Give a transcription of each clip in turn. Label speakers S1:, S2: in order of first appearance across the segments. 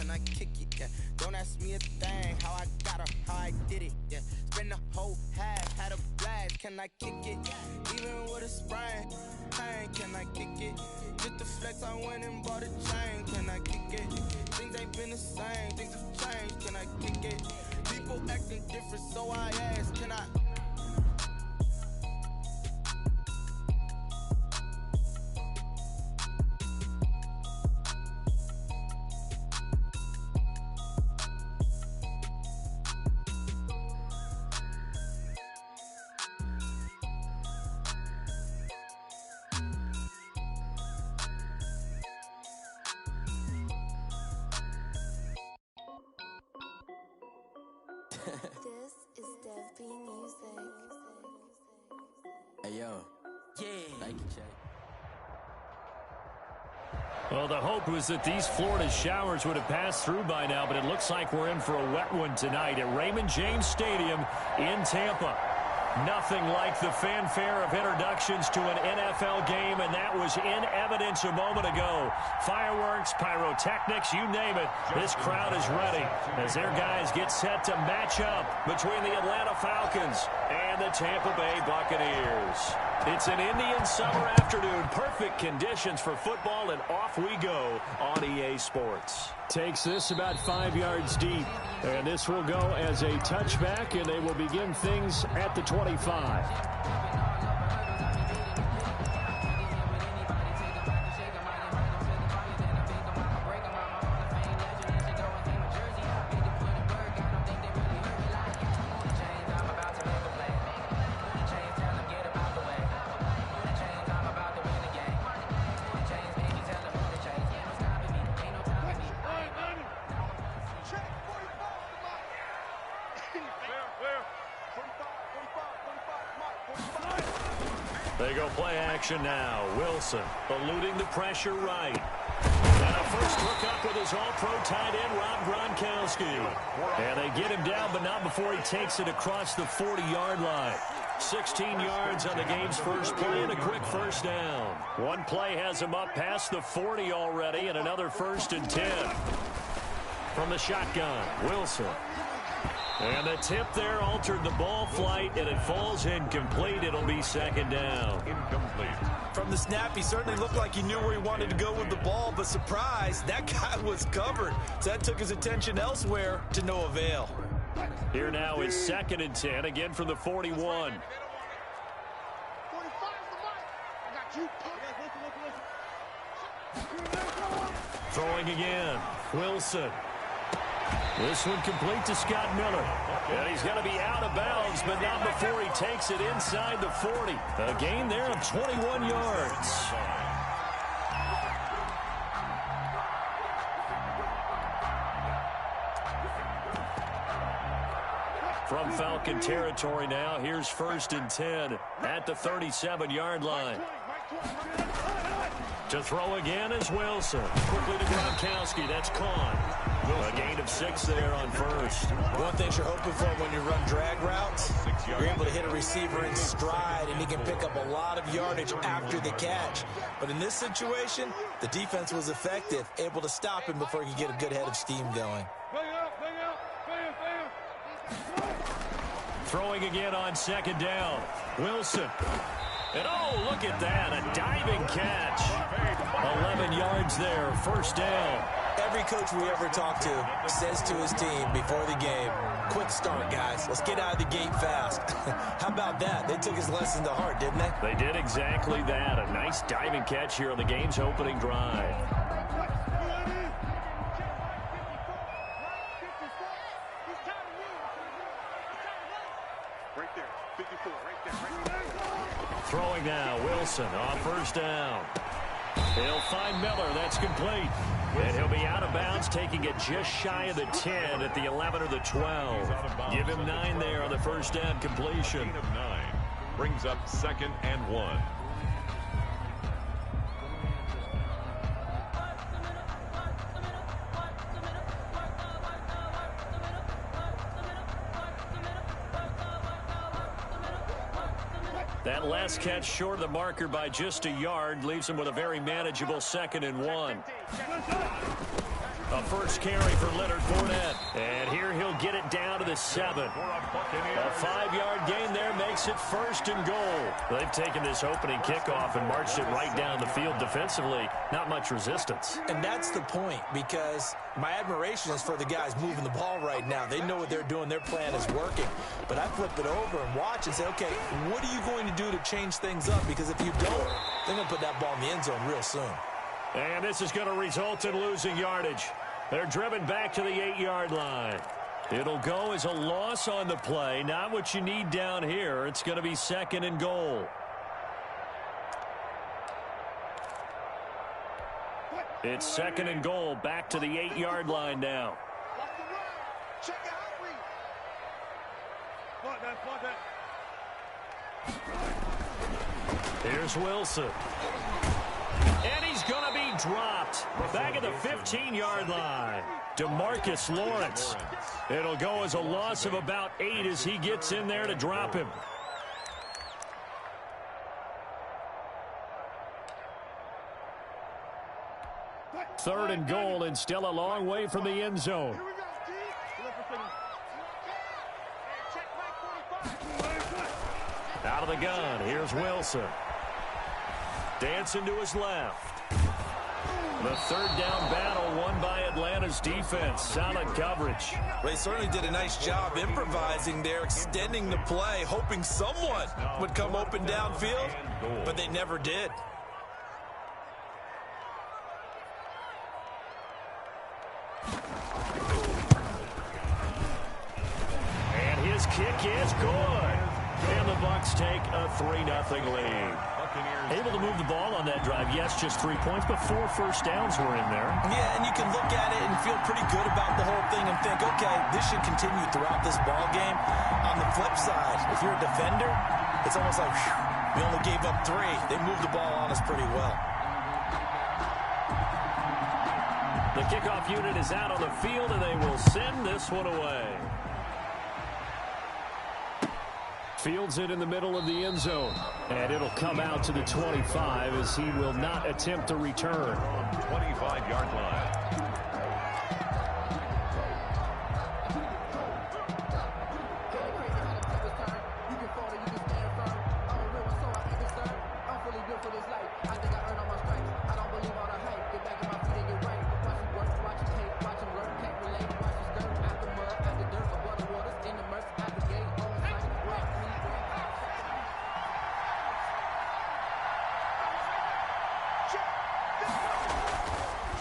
S1: can I kick it? Yeah, don't ask me a thing, how I got her, how I did it. Yeah, spend the whole half, had a blast, can I kick it? Even with a sprain, pain, can I kick it? Just the flex, I went and bought a chain, can I kick it? Things ain't been the same, things have changed, can I kick it? People acting different, so I ask, can I?
S2: This is Dev B Music.
S3: Hey, yo. Yeah. Thank you, Jay.
S4: Well, the hope was that these Florida showers would have passed through by now, but it looks like we're in for a wet one tonight at Raymond James Stadium in Tampa. Nothing like the fanfare of introductions to an NFL game, and that was in evidence a moment ago. Fireworks, pyrotechnics, you name it. This crowd is ready as their guys get set to match up between the Atlanta Falcons and the Tampa Bay Buccaneers. It's an Indian summer afternoon. Perfect conditions for football, and off we go on EA Sports. Takes this about 5 yards deep, and this will go as a touchback, and they will begin things at the 25. They go play action now. Wilson eluding the pressure right. And a first look up with his all-pro tight end, Rob Gronkowski. And they get him down, but not before he takes it across the 40-yard line. 16 yards on the game's first play and a quick first down. One play has him up past the 40 already, and another 1st and 10. From the shotgun, Wilson. And the tip there altered the ball flight, and it falls incomplete. It'll be 2nd down.
S5: Incomplete. From the snap, he certainly looked like he knew where he wanted to go with the ball, but surprise, that guy was covered. So that took his attention elsewhere to no avail.
S4: Here now is 2nd and 10, again from the 41. Throwing again, Wilson. This one complete to Scott Miller. And he's going to be out of bounds, but not before he takes it inside the 40. A gain there of 21 yards. From Falcon territory now, here's 1st and 10 at the 37-yard line. To throw again is Wilson. Quickly to Gronkowski. That's caught. A gain of 6 there on first.
S5: One thing you're hoping for when you run drag routes, you're able to hit a receiver in stride, and he can pick up a lot of yardage after the catch. But in this situation, the defense was effective, able to stop him before he could get a good head of steam going.
S4: Throwing again on 2nd down. Wilson. And oh, look at that, a diving catch. 11 yards there, 1st down.
S5: Every coach we ever talk to says to his team before the game, quick start, guys. Let's get out of the gate fast. How about that? They took his lesson to heart, didn't they?
S4: They did exactly that. A nice diving catch here on the game's opening drive.
S6: Right there, 54, right there.
S4: Throwing now, Wilson on 1st down. He'll find Miller. That's complete. And he'll be out of bounds, taking it just shy of the 10 at the 11 or the 12. Give him 9 there on the 1st down completion.
S6: Gain of 9 brings up 2nd and 1.
S4: That last catch short of the marker by just a yard leaves him with a very manageable 2nd and 1. A first carry for Leonard Fournette. And here he'll get it down to the 7. A 5-yard gain there makes it 1st and goal. They've taken this opening kickoff and marched it right down the field defensively. Not much resistance.
S5: And that's the point, because my admiration is for the guys moving the ball right now. They know what they're doing. Their plan is working. But I flip it over and watch and say, okay, what are you going to do to change things up? Because if you don't, they're going to put that ball in the end zone real soon.
S4: And this is going to result in losing yardage. They're driven back to the 8-yard line. It'll go as a loss on the play. Not what you need down here. It's going to be 2nd and goal. It's 2nd and goal. Back to the 8-yard line now. Here's Wilson. And he's going to be dropped. Back at the 15-yard line. DeMarcus Lawrence. It'll go as a loss of about 8 as he gets in there to drop him. Third and goal, and still a long way from the end zone. Out of the gun, here's Wilson. Dancing to his left. The 3rd down battle won by Atlanta's defense. Solid coverage.
S5: They certainly did a nice job improvising there, extending the play, hoping someone would come open downfield, but they never did.
S4: And his kick is good. And the Bucs take a 3-0 lead. Able to move the ball on that drive. Yes, just 3 points, but 4 first downs were in there.
S5: Yeah, and you can look at it and feel pretty good about the whole thing and think, okay, this should continue throughout this ball game. On the flip side, if you're a defender, it's almost like, whew, we only gave up 3. They moved the ball on us pretty well.
S4: The kickoff unit is out on the field, and they will send this one away. Fields it in the middle of the end zone. And it'll come out to the 25 as he will not attempt to return.
S6: 25-yard line.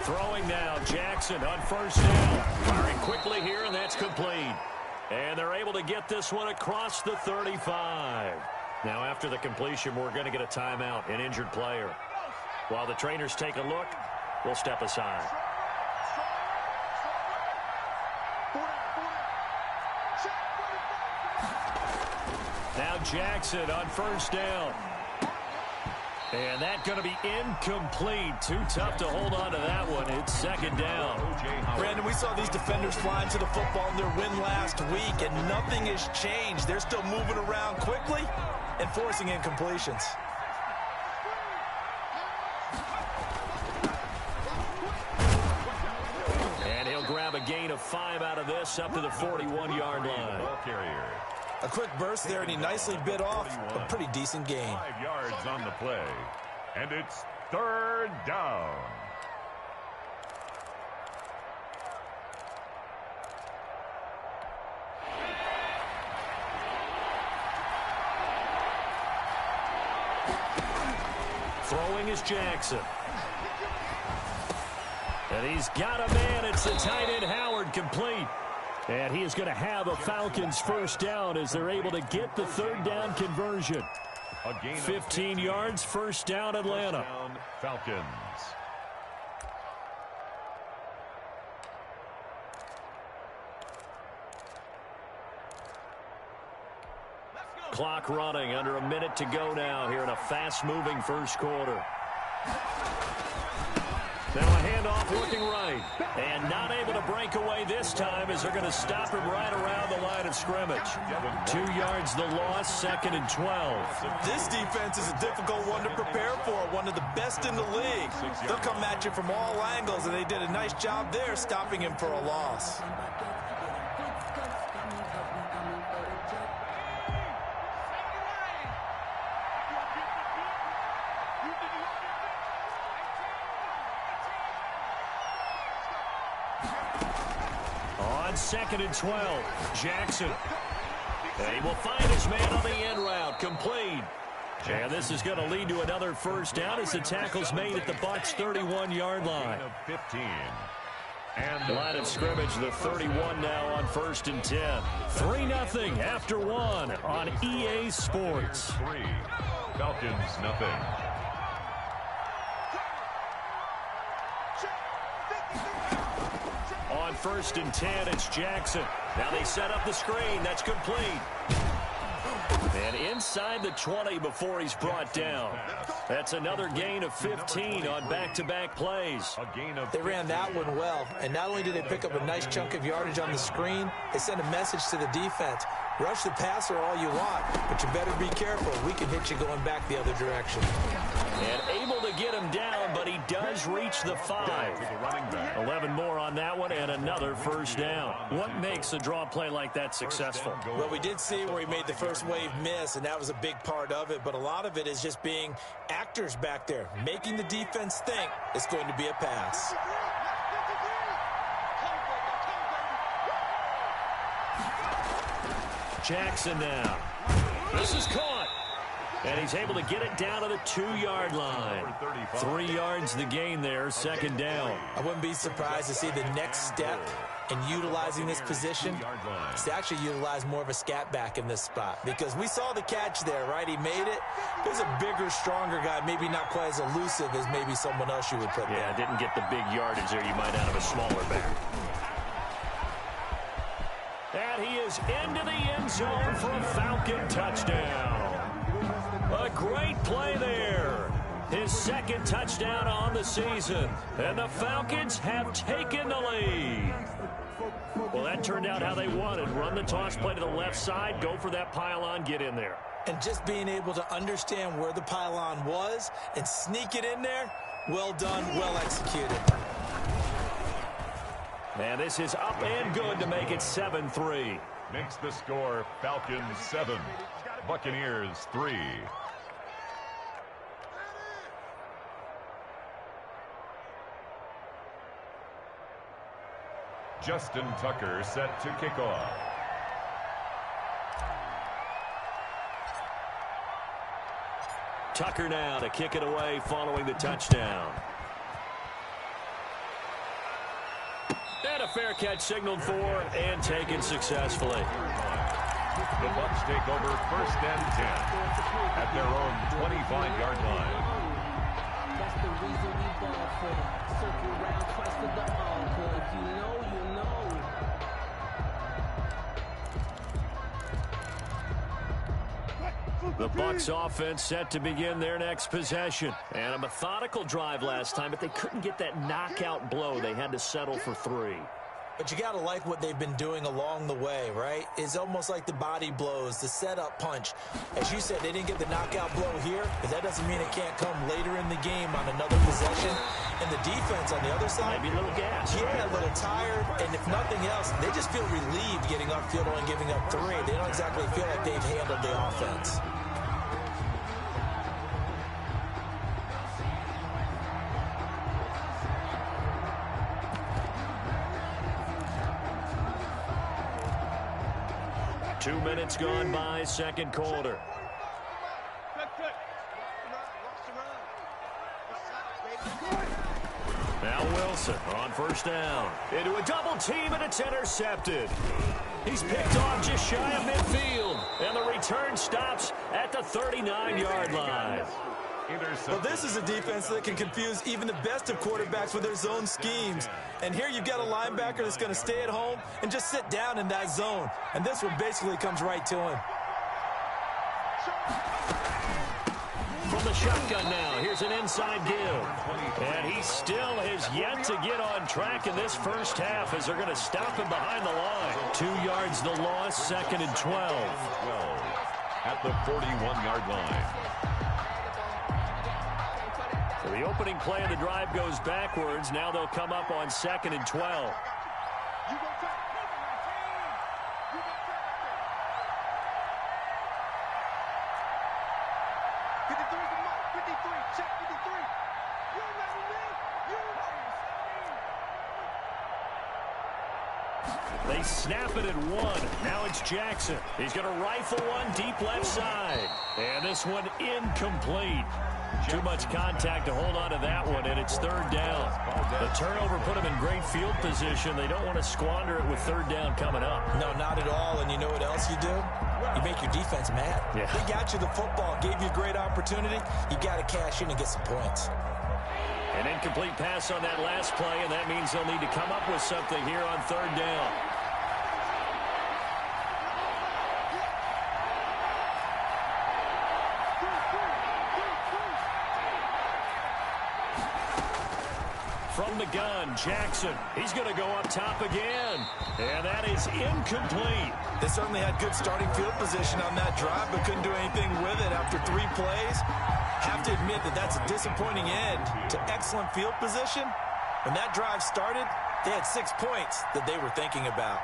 S4: Throwing now, Jackson on 1st down. Firing quickly here, and that's complete. And they're able to get this one across the 35. Now, after the completion, we're going to get a timeout, an injured player. While the trainers take a look, we'll step aside. Now Jackson on 1st down. And that's going to be incomplete. Too tough to hold on to that one. It's 2nd down.
S5: Brandon, we saw these defenders flying to the football in their win last week, and nothing has changed. They're still moving around quickly and forcing incompletions.
S4: And he'll grab a gain of 5 out of this up to the 41-yard line.
S6: Ball carrier.
S5: A quick burst there, and he nicely bit off a pretty decent gain.
S6: 5 yards on the play. And it's 3rd down.
S4: Throwing is Jackson. And he's got a man. It's the tight end Howard, complete. And he is going to have a Falcons 1st down as they're able to get the 3rd down conversion. 15 yards, 1st down, Atlanta.
S6: Falcons.
S4: Clock running, under a minute to go now here in a fast-moving first quarter. Now a handoff both looking right. And not able to break away this time as they're going to stop him right around the line of scrimmage. 2 yards the loss, 2nd and 12.
S5: This defense is a difficult one to prepare for, one of the best in the league. They'll come at you from all angles, and they did a nice job there stopping him for a loss.
S4: On 2nd and 12, Jackson. And he will find his man on the end route, complete. And this is going to lead to another first down as the tackle's made at the Bucs 31-yard line.
S6: 15.
S4: And the line of scrimmage, the 31 now on 1st and 10. 3-0 after 1 on EA Sports.
S6: 3. Falcons, nothing.
S4: On 1st and 10, it's Jackson. Now they set up the screen. That's complete. And inside the 20 before he's brought down. That's another gain of 15 on back-to-back plays.
S5: They ran that one well, and not only did they pick up a nice chunk of yardage on the screen, they sent a message to the defense. Rush the passer all you want, but you better be careful. We can hit you going back the other direction.
S4: And able to get him down, but he does reach the 5. 11 more on that one, and another first down. What makes a draw play like that successful?
S5: Well, we did see where he made the first wave miss, and that was a big part of it, but a lot of it is just being actors back there, making the defense think it's going to be a pass.
S4: Jackson now. This is caught. And he's able to get it down to the 2-yard line. 3 yards the gain there, 2nd down.
S5: I wouldn't be surprised to see the next step in utilizing this position is to actually utilize more of a scat back in this spot. Because we saw the catch there, right? He made it. There's a bigger, stronger guy, maybe not quite as elusive as maybe someone else you would put there.
S4: Yeah, didn't get the big yardage there you might out of a smaller back. And he is into the end zone for a Falcon touchdown. A great play there. His 2nd touchdown on the season. And the Falcons have taken the lead. Well, that turned out how they wanted. Run the toss play to the left side, go for that pylon, get in there.
S5: And just being able to understand where the pylon was and sneak it in there, well done, well executed.
S4: And this is up and good to make it 7-3.
S6: Makes the score Falcons 7, Buccaneers 3. Justin Tucker set to kick off.
S4: Tucker now to kick it away following the touchdown. And a fair catch signaled for and taken successfully.
S6: The Bucs take over 1st and 10 at their own 25-yard line.
S7: That's the reason we ball for. Circle around twice to the encore. If you know, you know.
S4: The Bucs offense set to begin their next possession. And a methodical drive last time, but they couldn't get that knockout blow. They had to settle for 3.
S5: But you got to like what they've been doing along the way, right? It's almost like the body blows, the setup punch. As you said, they didn't get the knockout blow here, but that doesn't mean it can't come later in the game on another possession. And the defense on the other side,
S4: maybe a little gas.
S5: Yeah, a little tired. And if nothing else, they just feel relieved getting upfield and giving up 3. They don't exactly feel like they've handled the offense.
S4: Two minutes gone by, 2nd quarter. Now Wilson on 1st down. Into a double team, and it's intercepted. He's picked off just shy of midfield. And the return stops at the 39-yard line.
S5: Well, this is a defense that can confuse even the best of quarterbacks with their zone schemes. And here you've got a linebacker that's going to stay at home and just sit down in that zone. And this one basically comes right to him.
S4: from the shotgun now. Here's an inside give. And he still has yet to get on track in this first half as they're going to stop him behind the line. 2 yards the loss, 2nd and 12.
S6: At the 41-yard line.
S4: So the opening play of the drive goes backwards. Now they'll come up on 2nd and 12. They snap it at 1. Now it's Jackson. He's going to rifle one deep left side. And this one incomplete. Too much contact to hold on to that one, and it's 3rd down. The turnover put them in great field position. They don't want to squander it with 3rd down coming up.
S5: No, not at all. And you know what else you do? You make your defense mad.
S4: Yeah.
S5: They got you the football, gave you a great opportunity. You got to cash in and get some points.
S4: An incomplete pass on that last play, and that means they'll need to come up with something here on 3rd down. From the gun, Jackson. He's going to go up top again. And that is incomplete.
S5: They certainly had good starting field position on that drive, but couldn't do anything with it after 3 plays. Have to admit that that's a disappointing end to excellent field position. When that drive started, they had 6 points that they were thinking about.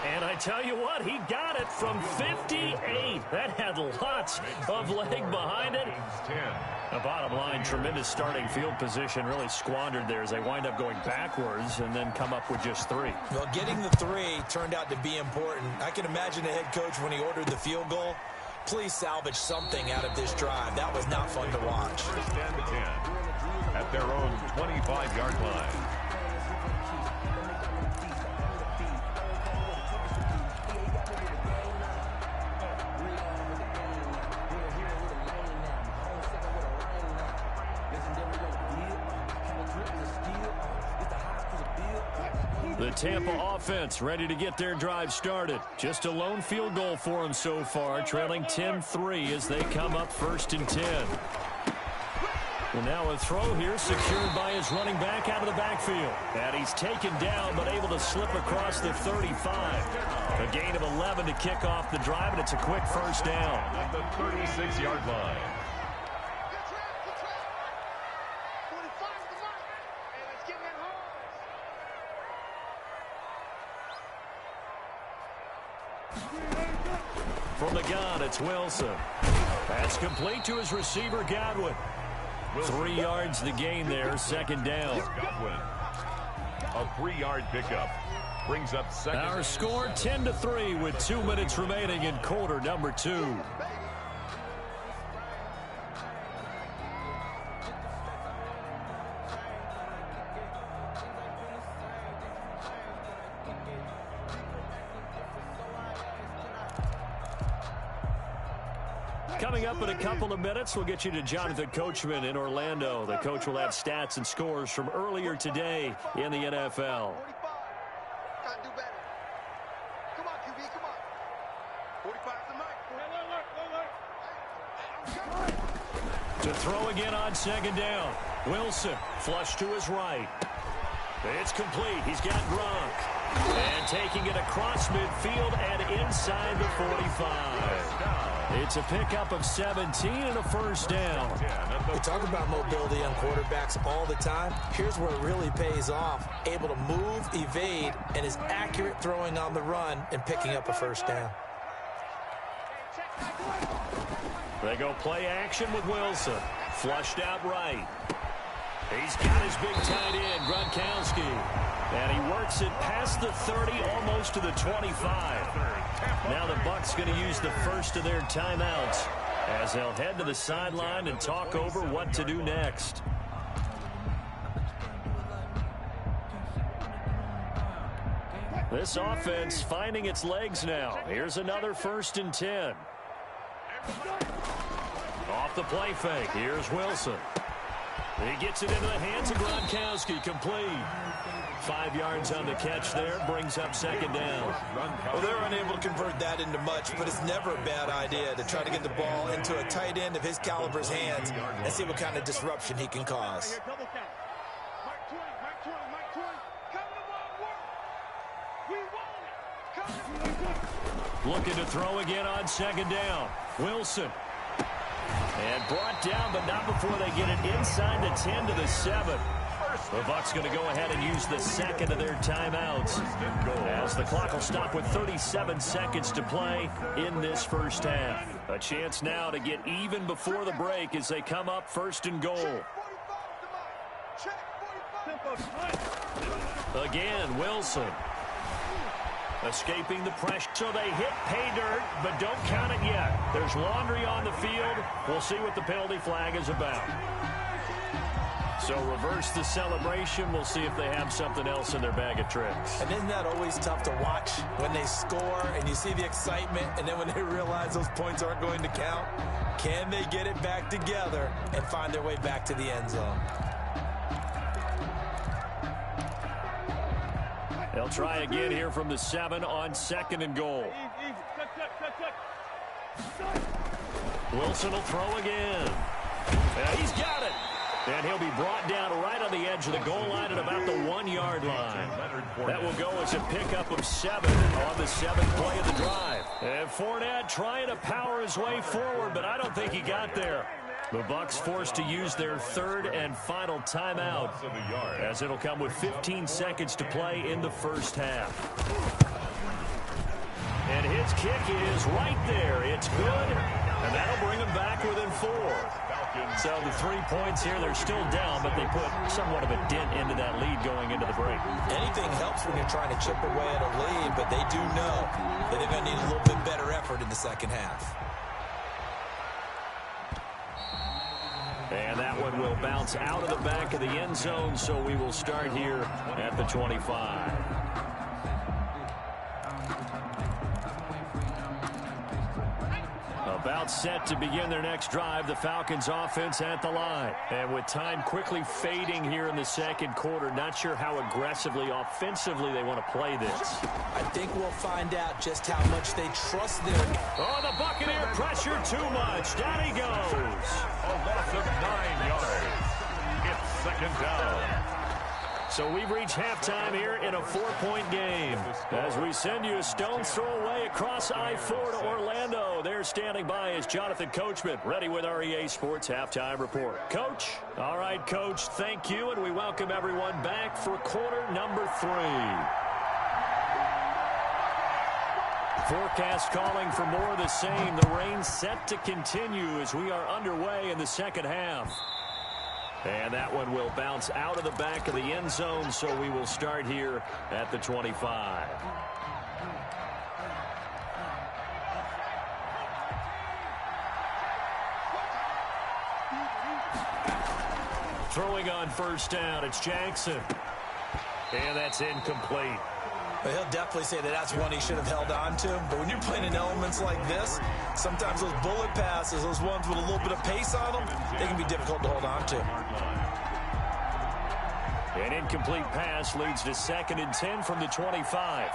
S4: And I tell you what, he got it from 58. That had lots of leg behind it. The bottom line, tremendous starting field position, really squandered there as they wind up going backwards and then come up with just 3.
S5: Well, getting the 3 turned out to be important. I can imagine the head coach when he ordered the field goal. Please salvage something out of this drive. That was not fun to watch.
S6: 1st and 10 at their own 25-yard line.
S4: The Tampa offense ready to get their drive started. Just a lone field goal for them so far, trailing 10-3 as they come up 1st and 10. Well, now a throw here secured by his running back out of the backfield. And he's taken down but able to slip across the 35. A gain of 11 to kick off the drive, and it's a quick 1st down.
S6: At the 36-yard line.
S4: From the gun, it's Wilson. That's complete to his receiver, Godwin. 3 yards the gain there, 2nd down.
S6: Godwin. A 3-yard pickup. Brings up 2nd.
S4: Our score 10-3 with 2 minutes remaining in quarter number 2. Coming up in a couple of minutes, we'll get you to Jonathan Coachman in Orlando. The coach will have stats and scores from earlier today in the NFL. To throw again on 2nd down. Wilson, flush to his right. It's complete. He's got Gronk. And taking it across midfield and inside the 45. It's a pickup of 17 and a 1st down.
S5: We talk about mobility on quarterbacks all the time. Here's where it really pays off. Able to move, evade, and is accurate throwing on the run and picking up a 1st down.
S4: They go play action with Wilson. Flushed out right. He's got his big tight end, Gronkowski. And he works it past the 30, almost to the 25. Now the Bucs going to use the first of their timeouts as they'll head to the sideline and talk over what to do next. This offense finding its legs now. Here's another 1st and 10. Off the play fake. Here's Wilson. He gets it into the hands of Gronkowski, complete. 5 yards on the catch there, brings up second down.
S5: Well, they're unable to convert that into much, but it's never a bad idea to try to get the ball into a tight end of his caliber's hands and see what kind of disruption he can cause.
S4: Looking to throw again on second down. Wilson. And brought down, but not before they get it inside the 10 to the 7. The Bucs going to go ahead and use the second of their timeouts, as the clock will stop with 37 seconds to play in this first half. A chance now to get even before the break as they come up first and goal. Again, Wilson. Escaping the pressure. So they hit pay dirt, but don't count it yet. There's laundry on the field. We'll see what the penalty flag is about. So reverse the celebration. We'll see if they have something else in their bag of tricks.
S5: And isn't that always tough to watch when they score and you see the excitement, and then when they realize those points aren't going to count? Can they get it back together and find their way back to the end zone?
S4: They'll try again here from the 7 on second and goal. Wilson will throw again. He's got it. And he'll be brought down right on the edge of the goal line at about the 1-yard line. That will go as a pickup of 7 on the 7th play of the drive. And Fournette trying to power his way forward, but I don't think he got there. The Bucs forced to use their third and final timeout, as it'll come with 15 seconds to play in the first half. And his kick is right there. It's good, and that'll bring him back within 4. So the 3 points here, they're still down, but they put somewhat of a dent into that lead going into the break.
S5: Anything helps when you're trying to chip away at a lead, but they do know that they're going to need a little bit better effort in the second half.
S4: And that one will bounce out of the back of the end zone, so we will start here at the 25. About set to begin their next drive, the Falcons offense at the line. And with time quickly fading here in the second quarter, not sure how aggressively, offensively they want to play this.
S5: I think we'll find out just how much they trust their...
S4: Oh, the Buccaneer pressure too much. Down he goes.
S6: A loss of 9 yards. It's second down.
S4: So we've reached halftime here in a 4-point game. As we send you a stone's throw away across I-4 to Orlando. There standing by is Jonathan Coachman, ready with our EA Sports Halftime Report. Coach? All right, Coach, thank you, and we welcome everyone back for quarter number 3. Forecast calling for more of the same. The rain set to continue as we are underway in the second half. And that one will bounce out of the back of the end zone, so we will start here at the 25. Throwing on first down, it's Jackson. And that's incomplete.
S5: But he'll definitely say that that's one he should have held on to. But when you're playing in elements like this, sometimes those bullet passes, those ones with a little bit of pace on them, they can be difficult to hold on to.
S4: An incomplete pass leads to 2nd and 10 from the 25.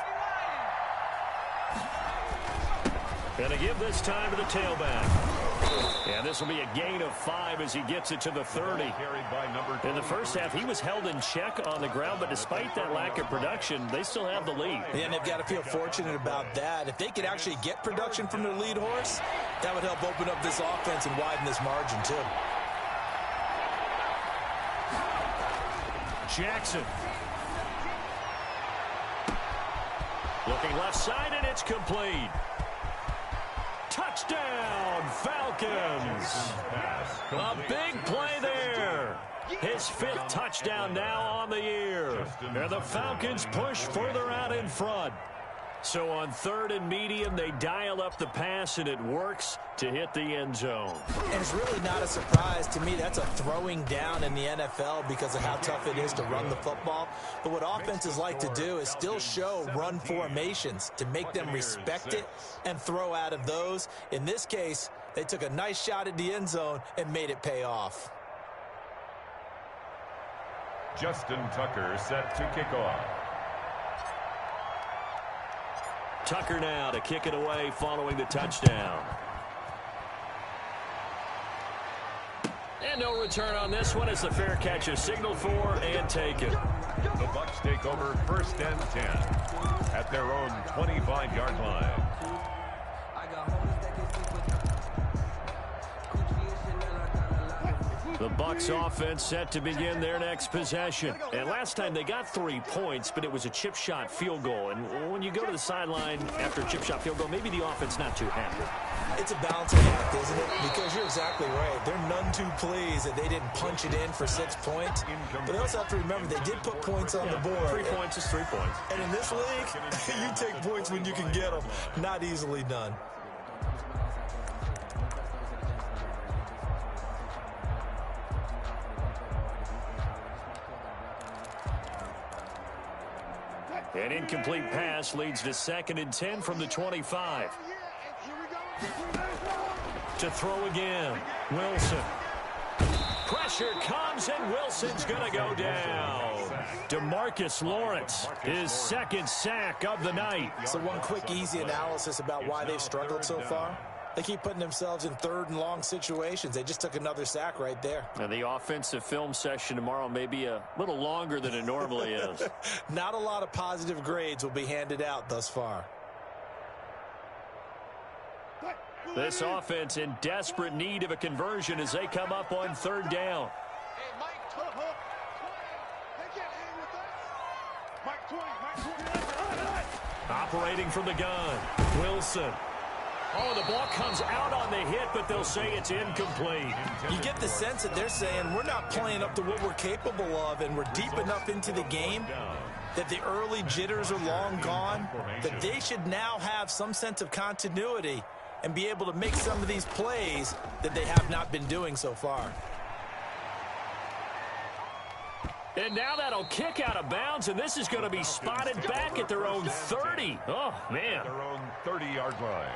S4: And to give this time to the tailback. And this will be a gain of 5 as he gets it to the 30. In the first half, he was held in check on the ground, but despite that lack of production, they still have the lead.
S5: Yeah, and they've got to feel fortunate about that. If they could actually get production from their lead horse, that would help open up this offense and widen this margin, too.
S4: Jackson. Looking left side, and it's complete. Touchdown, Falcons. A big play there. His 5th touchdown now on the year. And the Falcons push further out in front. So on 3rd and medium, they dial up the pass, and it works to hit the end zone.
S5: And it's really not a surprise to me. That's a throwing down in the NFL because of how tough it is to run the football. But what offenses like to do is still show run formations to make them respect it and throw out of those. In this case, they took a nice shot at the end zone and made it pay off.
S6: Justin Tucker set to kick off.
S4: Tucker now to kick it away following the touchdown. And no return on this one as the fair catch is signaled for and taken.
S6: The Bucs take over 1st and 10 at their own 25-yard line.
S4: The Bucs offense set to begin their next possession. And last time they got 3 points, but it was a chip shot field goal. And when you go to the sideline after a chip shot field goal, maybe the offense not too happy.
S5: It's a balancing act, isn't it? Because you're exactly right. They're none too pleased that they didn't punch it in for 6 points. But they also have to remember they did put points on the board.
S4: 3 points is 3 points.
S5: And in this league, you take points when you can get them. Not easily done.
S4: An incomplete pass leads to 2nd and 10 from the 25. To throw again, Wilson. Pressure comes, and Wilson's going to go down. DeMarcus Lawrence, his 2nd sack of the night.
S5: So one quick, easy analysis about why they've struggled so far. They keep putting themselves in 3rd and long situations. They just took another sack right there.
S4: And the offensive film session tomorrow may be a little longer than it normally is.
S5: Not a lot of positive grades will be handed out thus far.
S4: This offense in desperate need of a conversion as they come up on 3rd down. Operating from the gun, Wilson. Oh, the ball comes out on the hit, but they'll say it's incomplete.
S5: You get the sense that they're saying we're not playing up to what we're capable of, and we're deep enough into the game that the early jitters are long gone, that they should now have some sense of continuity and be able to make some of these plays that they have not been doing so far.
S4: And now that'll kick out of bounds, and this is going to be spotted back at their own 30. Oh, man.
S6: Their own 30-yard line.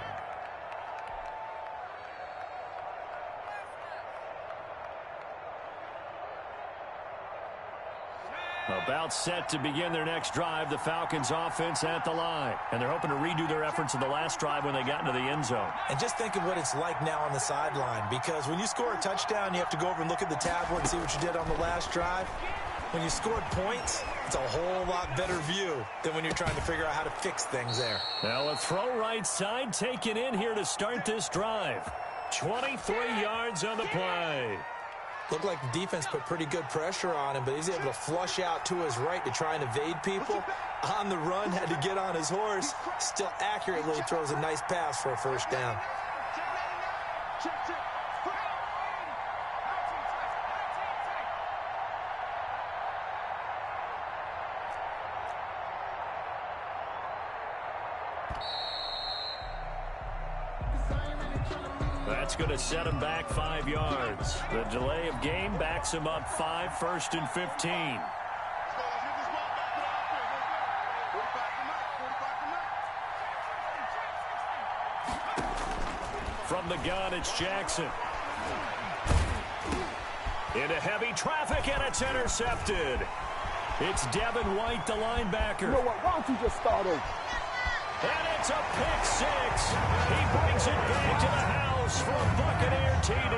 S4: About set to begin their next drive, the Falcons offense at the line. And they're hoping to redo their efforts in the last drive when they got into the end zone.
S5: And just think of what it's like now on the sideline, because when you score a touchdown, you have to go over and look at the tablet and see what you did on the last drive. When you scored points, it's a whole lot better view than when you're trying to figure out how to fix things there.
S4: Now a throw right side taken in here to start this drive. 23 yards on the play.
S5: Looked like the defense put pretty good pressure on him, but he's able to flush out to his right to try and evade people. On the run, had to get on his horse. Still accurately throws a nice pass for a 1st down.
S4: That's going to set him back 5 yards. The delay of game backs him up 5, 1st and 15. From the gun, it's Jackson. Into heavy traffic, and it's intercepted. It's Devin White, the linebacker.
S8: You know what? Why don't you just start over?
S4: And it's a pick 6. He brings it back to the house for a Buccaneer TD.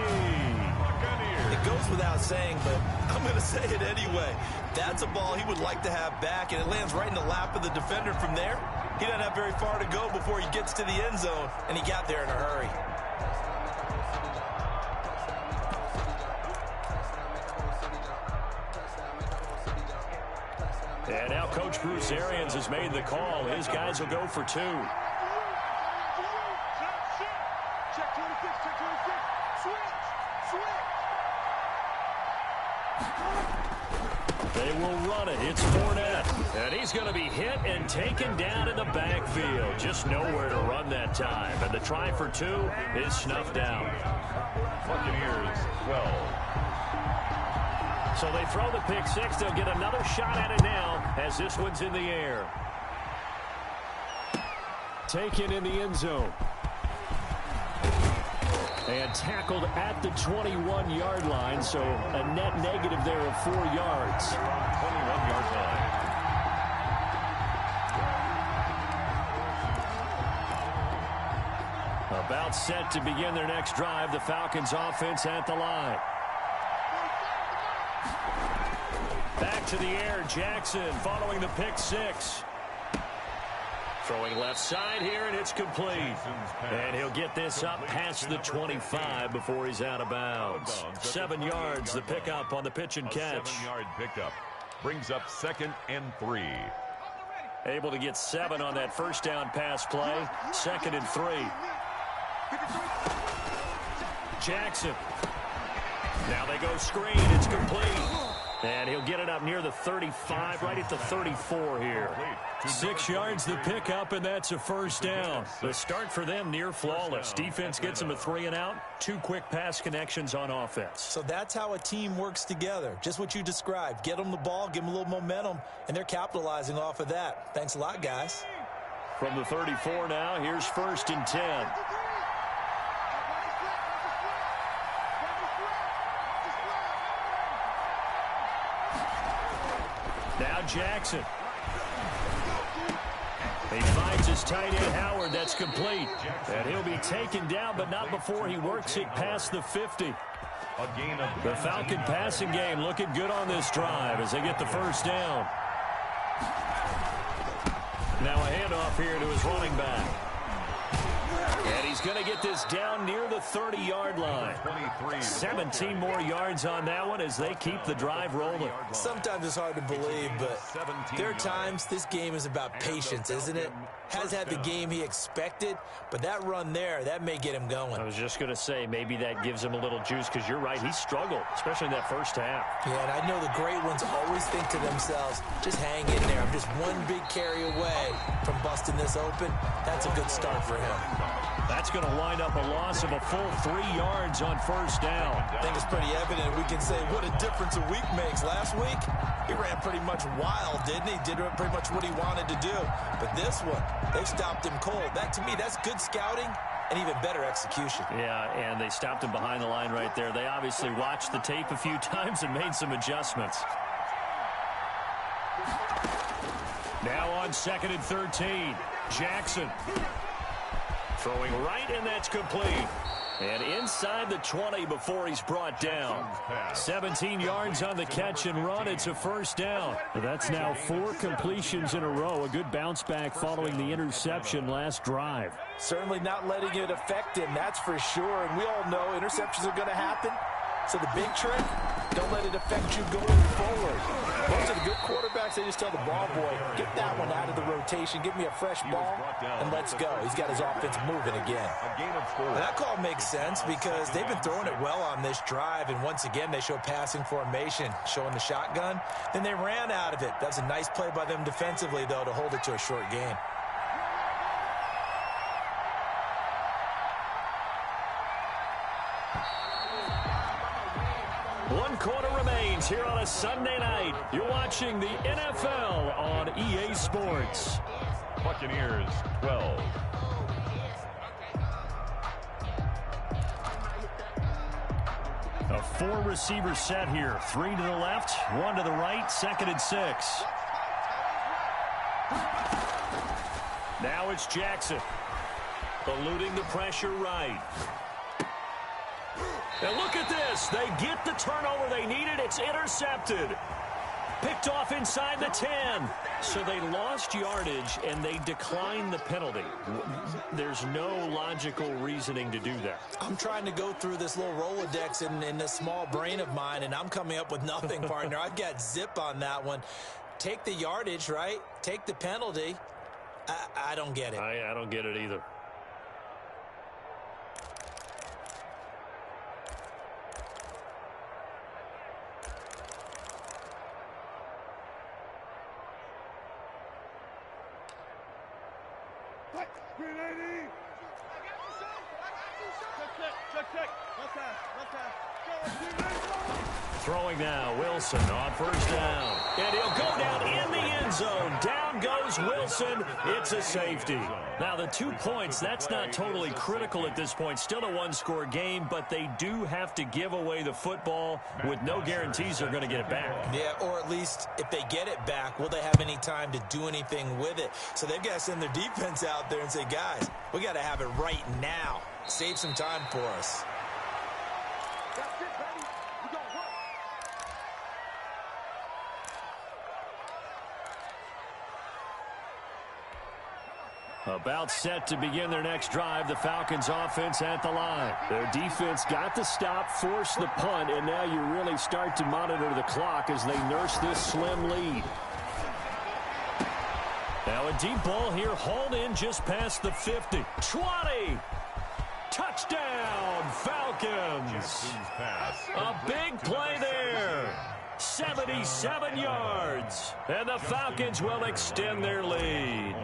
S5: It goes without saying, but I'm going to say it anyway. That's a ball he would like to have back, and it lands right in the lap of the defender from there. He doesn't have very far to go before he gets to the end zone, and he got there in a hurry.
S4: And now Coach Bruce Arians has made the call. His guys will go for 2. They will run it. It's Fournette. And he's going to be hit and taken down in the backfield. Just nowhere to run that time. And the try for 2 is snuffed out.
S6: Buccaneers 12.
S4: So they throw the pick 6. They'll get another shot at it now as this one's in the air. Taken in the end zone. And tackled at the 21-yard line, so a net negative there of 4 yards.
S6: 21-yard line.
S4: About set to begin their next drive. The Falcons offense at the line. Back to the air. Jackson following the pick six. Throwing left side here, and it's complete. And he'll get this up past the 25 before he's out of bounds. 7 yards, the pickup on the pitch and catch.
S6: 7-yard pickup brings up 2nd and 3.
S4: Able to get 7 on that first down pass play. 2nd and 3. Jackson. Now they go screen. It's complete. And he'll get it up near the 35, right at the 34 here. 6 yards the pickup, and that's a first down. The start for them near flawless. Defense gets them a 3 and out. 2 quick pass connections on offense.
S5: So that's how a team works together. Just what you described. Get them the ball, give them a little momentum, and they're capitalizing off of that. Thanks a lot, guys.
S4: From the 34 now, here's 1st and 10. Now Jackson. He finds his tight end Howard. That's complete. And he'll be taken down, but not before he works it past the 50. The Falcon passing game looking good on this drive as they get the first down. Now a handoff here to his running back. And he's going to get this down near the 30-yard line. 17 more yards on that one as they keep the drive rolling.
S5: Sometimes it's hard to believe, but there are times this game is about patience, isn't it? Has had the game he expected, but that run there, that may get him going.
S4: I was just going to say, maybe that gives him a little juice because you're right, he struggled, especially in that first half.
S5: Yeah, and I know the great ones always think to themselves, just hang in there. I'm just one big carry away from busting this open. That's a good start for him.
S4: That's going to wind up a loss of a full 3 yards on first down.
S5: I think it's pretty evident. We can say what a difference a week makes. Last week, he ran pretty much wild, didn't he? Did pretty much what he wanted to do. But this one, they stopped him cold. That, to me, that's good scouting and even better execution.
S4: Yeah, and they stopped him behind the line right there. They obviously watched the tape a few times and made some adjustments. Now on 2nd and 13, Jackson. Throwing right, and that's complete. And inside the 20 before he's brought down. 17 yards on the catch and run. It's a first down. That's now 4 completions in a row. A good bounce back following the interception last drive.
S5: Certainly not letting it affect him, that's for sure. And we all know interceptions are going to happen. So the big trick, don't let it affect you going forward. Most of the good quarterbacks, they just tell the ball boy, get that one out of the rotation, give me a fresh ball, and let's go. He's got his offense moving again. And that call makes sense because they've been throwing it well on this drive, and once again, they show passing formation, showing the shotgun. Then they ran out of it. That's a nice play by them defensively, though, to hold it to a short gain.
S4: One quarter remains here on a Sunday night. You're watching the NFL on EA Sports.
S6: Buccaneers 12.
S4: A 4-receiver set here. 3 to the left, 1 to the right, 2nd and 6. Now it's Jackson. Eluding the pressure right. And look at this. They get the turnover they needed. It's intercepted. Picked off inside the 10. So they lost yardage, and they declined the penalty. There's no logical reasoning to do that.
S5: I'm trying to go through this little Rolodex in this small brain of mine, and I'm coming up with nothing, partner. I've got zip on that one. Take the yardage, right? Take the penalty. I don't get it.
S4: I don't get it either. Throwing now, Wilson on first down. And he'll go down in the end zone. Down goes Wilson. It's a safety. Now, the 2 points, that's not totally critical at this point. Still a one-score game, but they do have to give away the football with no guarantees they're going to get it back.
S5: Yeah, or at least if they get it back, will they have any time to do anything with it? So they've got to send their defense out there and say, guys, we got to have it right now. Save some time for us.
S4: About set to begin their next drive, the Falcons offense at the line. Their defense got the stop, forced the punt, and now you really start to monitor the clock as they nurse this slim lead. Now a deep ball here, hauled in just past the 50. 20! Touchdown, Falcons! A big play there. 77 yards. And the Falcons will extend their lead.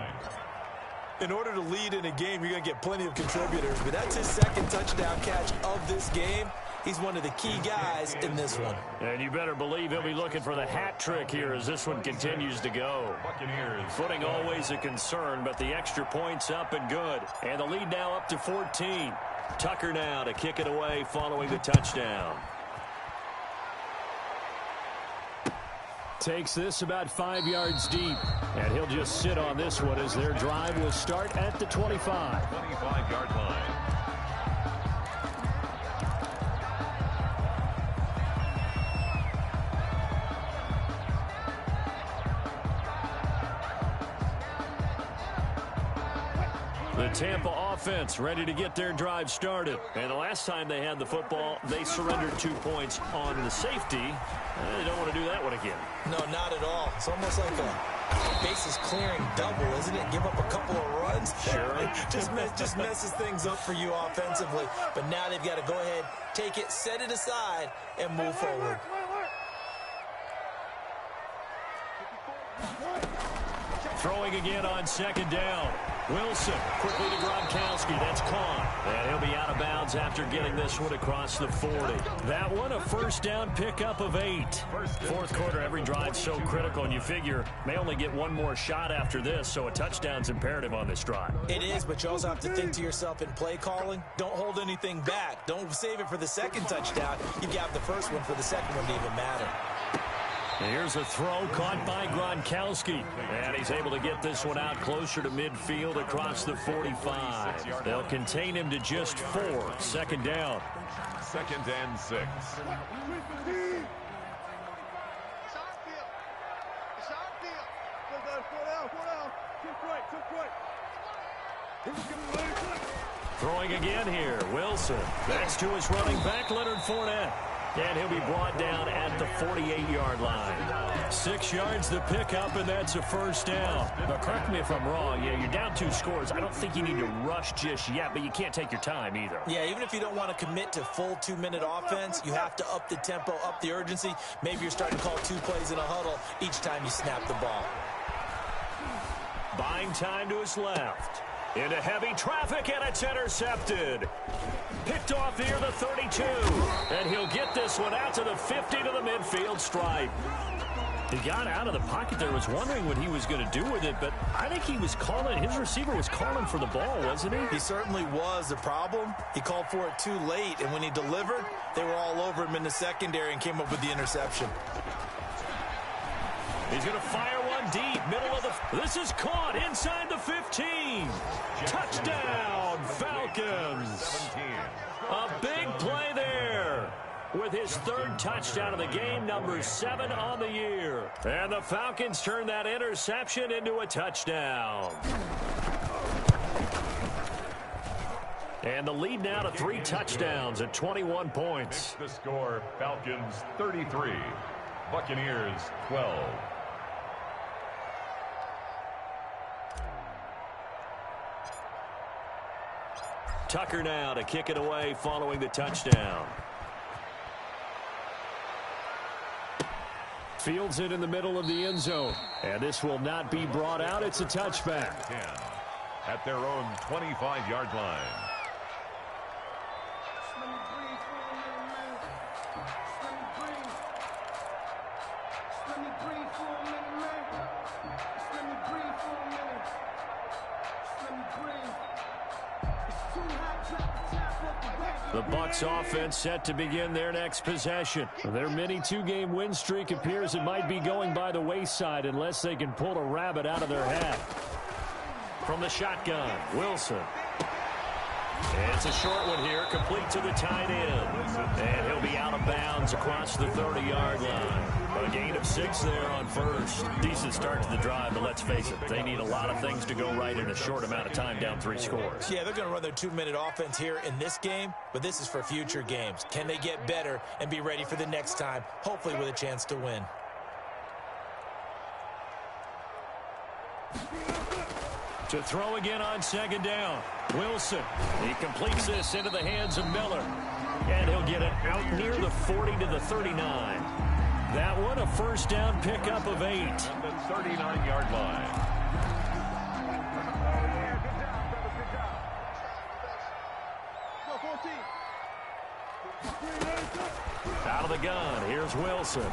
S5: In order to lead in a game, you're going to get plenty of contributors, but that's his second touchdown catch of this game. He's one of the key guys in this one.
S4: And you better believe he'll be looking for the hat trick here as this one continues to go. Footing always a concern, but the extra point's up and good. And the lead now up to 14. Tucker now to kick it away following the touchdown. Takes this about 5 yards deep. And he'll just sit on this one as their drive will start at the 25.
S6: 25-yard line.
S4: The Tampa offense ready to get their drive started. And the last time they had the football, they surrendered 2 points on the safety. They don't want to do that one again.
S5: No, not at all. It's almost like a bases clearing double, isn't it? Give up a couple of runs.
S4: Sure.
S5: just messes things up for you offensively. But now they've got to go ahead, take it, set it aside, and move forward.
S4: Throwing again on second down. Wilson quickly to Gronkowski. That's caught. And he'll be out of bounds after getting this one across the 40. That one a first down pickup of 8. Fourth quarter, every drive so critical, and you figure may only get one more shot after this, so a touchdown's imperative on this drive.
S5: It is, but you also have to think to yourself in play calling, don't hold anything back. Don't save it for the second touchdown. You've got the first one for the second one to even matter.
S4: Here's a throw caught by Gronkowski. And he's able to get this one out closer to midfield across the 45. They'll contain him to just 4. Second down.
S6: 2nd and 6.
S4: Throwing again here. Wilson. Next to his running back, Leonard Fournette. And he'll be brought down at the 48-yard line. 6 yards the pickup, and that's a first down. Now, correct me if I'm wrong. Yeah, you're down 2 scores. I don't think you need to rush just yet, but you can't take your time either.
S5: Yeah, even if you don't want to commit to full 2-minute offense, you have to up the tempo, up the urgency. Maybe you're starting to call 2 plays in a huddle each time you snap the ball.
S4: Buying time to his left. Into heavy traffic, and it's intercepted. Picked off near the 32. And he'll get this one out to the 50 to the midfield stripe. He got out of the pocket there, was wondering what he was going to do with it, but I think he was calling, his receiver was calling for the ball, wasn't he?
S5: He certainly was. The problem, he called for it too late, and when he delivered, they were all over him in the secondary and came up with the interception.
S4: He's going to fire one deep, middle of the... This is caught inside the 15. Touchdown, Falcons. A big play there with his 3rd touchdown of the game, number 7 on the year. And the Falcons turn that interception into a touchdown. And the lead now to 3 touchdowns at 21 points.
S6: The score, Falcons 33, Buccaneers 12.
S4: Tucker now to kick it away following the touchdown. Fields it in the middle of the end zone. And this will not be brought out. It's a touchback.
S6: 10 at their own 25-yard line.
S4: The Bucs offense set to begin their next possession. Their mini two-game win streak appears it might be going by the wayside unless they can pull a rabbit out of their hat. From the shotgun, Wilson. It's a short one here, complete to the tight end. And he'll be out of bounds across the 30-yard line. A gain of 6 there on first. Decent start to the drive, but let's face it, they need a lot of things to go right in a short amount of time, down 3 scores.
S5: Yeah, they're going to run their 2-minute offense here in this game, but this is for future games. Can they get better and be ready for the next time, hopefully with a chance to win?
S4: To throw again on second down. Wilson. He completes this into the hands of Miller. And he'll get it out near the 40 to the 39. That one a first down pickup of 8.
S6: At the 39-yard line.
S4: Out of the gun. Here's Wilson.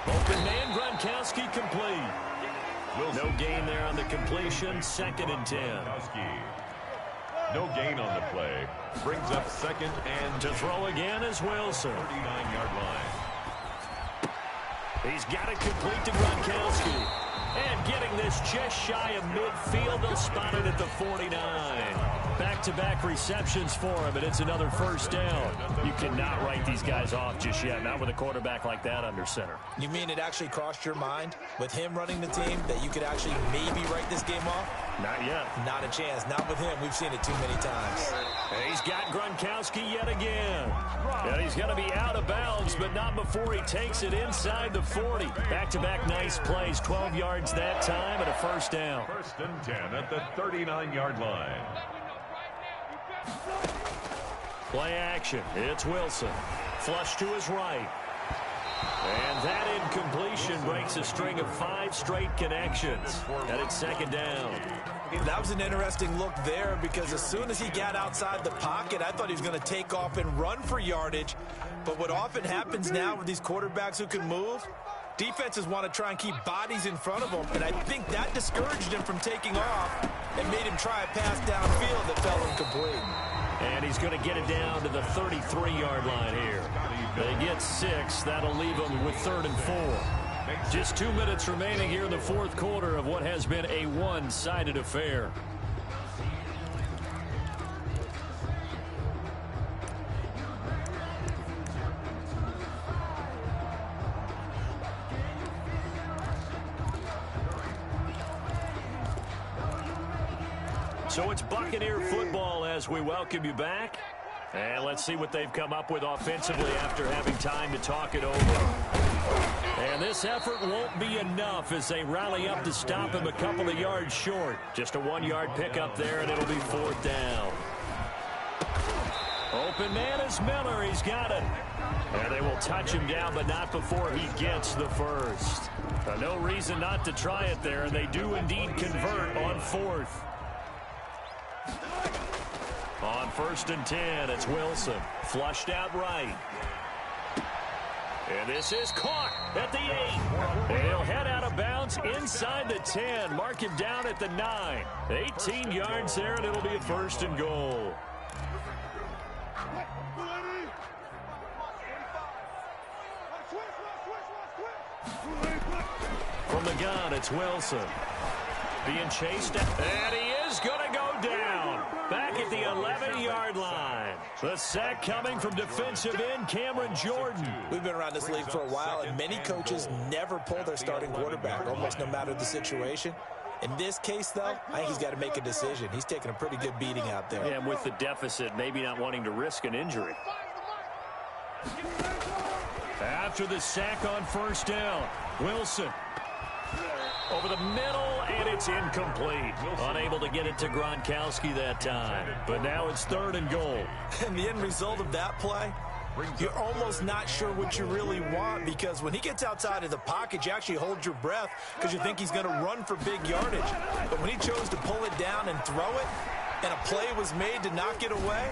S4: Open man, Gronkowski complete. No gain there on the completion. 2nd and 10.
S6: No gain on the play. Brings up 2nd and
S4: to throw again is Wilson.
S6: 39-yard line.
S4: He's got it complete to Gronkowski. And getting this just shy of midfield. They'll spot it at the 49. Back-to-back receptions for him, and it's another first down. You cannot write these guys off just yet, not with a quarterback like that under center.
S5: You mean it actually crossed your mind with him running the team that you could actually maybe write this game off?
S4: Not yet.
S5: Not a chance. Not with him. We've seen it too many times.
S4: And he's got Gronkowski yet again. And he's going to be out of bounds, but not before he takes it inside the 40. Back-to-back nice plays. 12 yards that time and a first down.
S6: 1st and 10 at the 39-yard line.
S4: Play action. It's Wilson. Flush to his right. And that incompletion breaks a string of 5 straight connections. And it's 2nd down.
S5: That was an interesting look there because as soon as he got outside the pocket, I thought he was going to take off and run for yardage. But what often happens now with these quarterbacks who can move, defenses want to try and keep bodies in front of them. And I think that discouraged him from taking off and made him try a pass downfield that fell incomplete.
S4: And he's going to get it down to the 33-yard line here. They get 6. That'll leave them with 3rd and 4. Just 2 minutes remaining here in the 4th quarter of what has been a one-sided affair. So it's Buccaneer football as we welcome you back. And let's see what they've come up with offensively after having time to talk it over. And this effort won't be enough as they rally up to stop him a couple of yards short. Just a 1-yard pickup there, and it'll be 4th down. Open man is Miller. He's got it. And they will touch him down, but not before he gets the first. No reason not to try it there, and they do indeed convert on 4th. On 1st and 10, it's Wilson. Flushed out right. And this is caught at the 8. And he'll head out of bounds inside the 10. Mark him down at the 9. 18 yards there, and it'll be a 1st and goal. From the gun, it's Wilson. Being chased, and he is going to go down. Back at the 11-yard line. The sack coming from defensive end Cameron Jordan.
S5: We've been around this league for a while, and many coaches never pull their starting quarterback, almost no matter the situation. In this case, though, I think he's got to make a decision. He's taking a pretty good beating out there.
S4: And with the deficit, maybe not wanting to risk an injury. After the sack on 1st down, Wilson. Over the middle, and it's incomplete. Unable to get it to Gronkowski that time. But now it's 3rd and goal.
S5: And the end result of that play, you're almost not sure what you really want because when he gets outside of the pocket, you actually hold your breath because you think he's going to run for big yardage. But when he chose to pull it down and throw it, and a play was made to knock it away,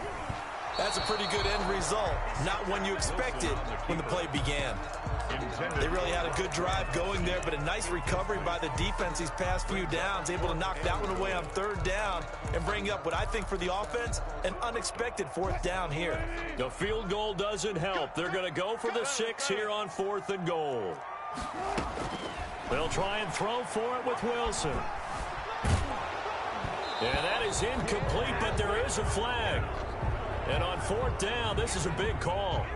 S5: That's a pretty good end result. Not one you expected when the play began. They really had a good drive going there, but a nice recovery by the defense these past few downs, able to knock that one away on third down and bring up what I think for the offense, an unexpected fourth down here.
S4: The field goal doesn't help. They're going to go for the 6 here on 4th and goal. They'll try and throw for it with Wilson. And that is incomplete, but there is a flag. And on 4th down, this is a big call.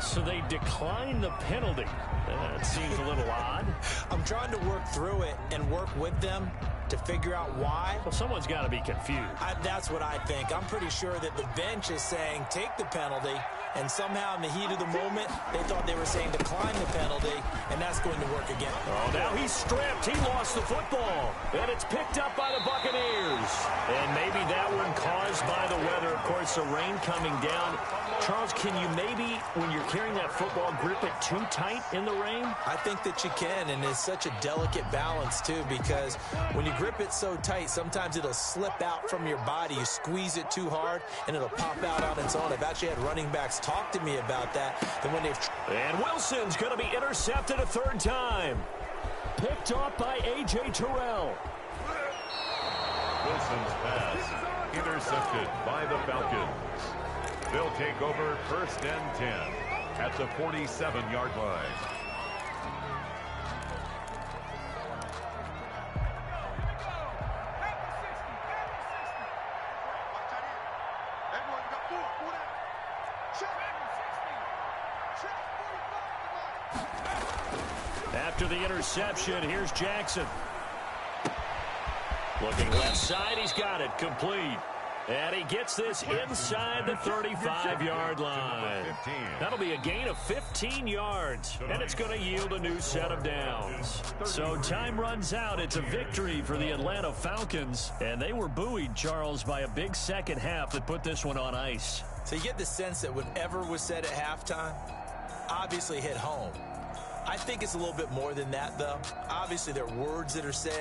S4: So they decline the penalty. That seems a little odd.
S5: I'm trying to work through it and work with them to figure out why.
S4: Well, someone's got to be confused.
S5: That's what I think. I'm pretty sure that the bench is saying take the penalty, and somehow in the heat of the moment, they thought they were saying decline the penalty, and that's going to work again.
S4: Oh, now he's stripped. He lost the football, and it's picked up by the Buccaneers. And maybe that one caused by the weather. Of course, the rain coming down. Charles, can you maybe, when you're carrying that football, grip it too tight in the rain?
S5: I think that you can, and it's such a delicate balance, too, because when you grip it so tight, sometimes it'll slip out from your body. You squeeze it too hard, and it'll pop out on its own. I've actually had running backs talk to me about that. Then when they've...
S4: And Wilson's going to be intercepted a third time. Picked off by A.J. Terrell.
S6: Wilson's pass intercepted by the Falcons. They'll take over 1st and 10 at the 47-yard line.
S4: After the interception, here's Jackson. Looking left side, he's got it complete. And he gets this inside the 35-yard line. That'll be a gain of 15 yards, and it's going to yield a new set of downs. So time runs out. It's a victory for the Atlanta Falcons, and they were buoyed, Charles, by a big second half that put this one on ice.
S5: So you get the sense that whatever was said at halftime obviously hit home. I think it's a little bit more than that, though. Obviously, there are words that are said.